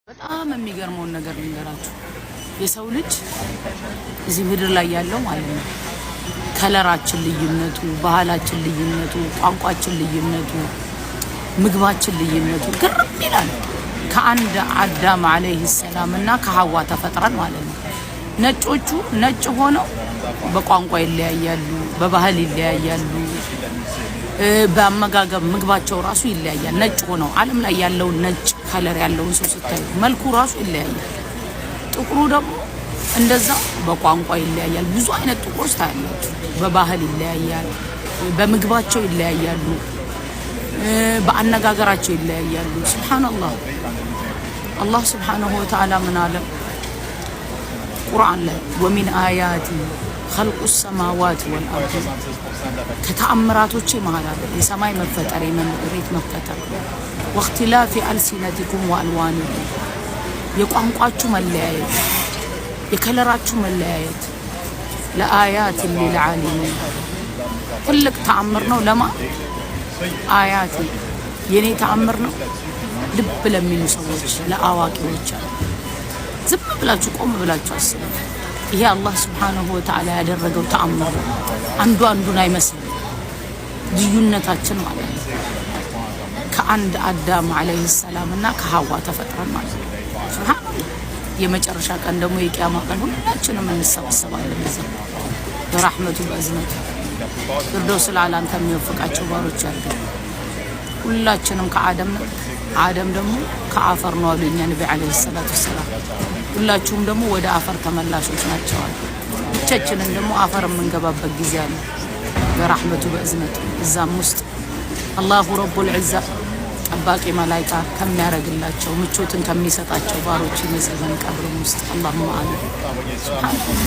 በጣም የሚገርመውን ነገር ልንገራችሁ። የሰው ልጅ እዚህ ምድር ላይ ያለው ማለት ነው ከለራችን ልዩነቱ፣ ባህላችን ልዩነቱ፣ ቋንቋችን ልዩነቱ፣ ምግባችን ልዩነቱ ግርም ይላል። ከአንድ አዳም አለይሂ ሰላም እና ከሐዋ ተፈጥረን ማለት ነው። ነጮቹ ነጭ ሆነው በቋንቋ ይለያያሉ፣ በባህል ይለያያሉ፣ በአመጋገብ ምግባቸው ራሱ ይለያያል። ነጭ ሆነው ዓለም ላይ ያለው ነጭ ከለር ያለውን ሰው ስታዩ መልኩ ራሱ ይለያያል። ጥቁሩ ደግሞ እንደዛ በቋንቋ ይለያያል። ብዙ አይነት ጥቁሮች ታያላችሁ። በባህል ይለያያል፣ በምግባቸው ይለያያሉ፣ በአነጋገራቸው ይለያያሉ። ሱብሃንአላህ አላህ ሱብሃነሁ ወተዓላ ምን አለ ቁርአን ላይ ወሚን አያቲ خلق السماوات والارض ከተአምራቶቼ መሃል አለ የሰማይ መፈጠር የመሬት መፈጠር واختلاف ألسنتكم وألوانكم የቋንቋችሁ መለያየት የከለራችሁ መለያየት ለአያት للعالمين ትልቅ ተአምር ነው። ለማ አያት የኔ ተአምር ነው ልብ ለሚሉ ሰዎች ለአዋቂዎች ዝም ብላችሁ ቆም ብላችሁ አስቡ። ይሄ አላህ Subhanahu Wa Ta'ala ያደረገው ተአምር አንዱ አንዱን አይመስልም። ልዩነታችን ማለት ነው ከአንድ አዳም አለይሂ ሰላም እና ከሐዋ ተፈጥረን ማለት ነው። ሱብሃንአላህ የመጨረሻ ቀን ደግሞ የቂያማ ቀን ሁላችንም እንሰበሰባለን እዛ በረህመቱ በእዝነቱ ፍርዶስ ለዓለም ከሚወፍቃቸው ባሮች ያድርገን። ሁላችንም ከአደም ነው፣ አደም ደግሞ ከአፈር ነው አሉ የኛ ነብይ አለይሂ ሰላቱ ሰላም። ሁላችሁም ደግሞ ወደ አፈር ተመላሾች ናቸው አሉ። ብቻችንን ደግሞ አፈር የምንገባበት ጊዜ አለ በረህመቱ በእዝነቱ። እዛም ውስጥ አላሁ ረቡል ዒዛ ጠባቂ መላእክት ከሚያረግላቸው ምቾትን ከሚሰጣቸው ባሮች ይመስለን ቀብር ውስጥ አላሁማ አሜን።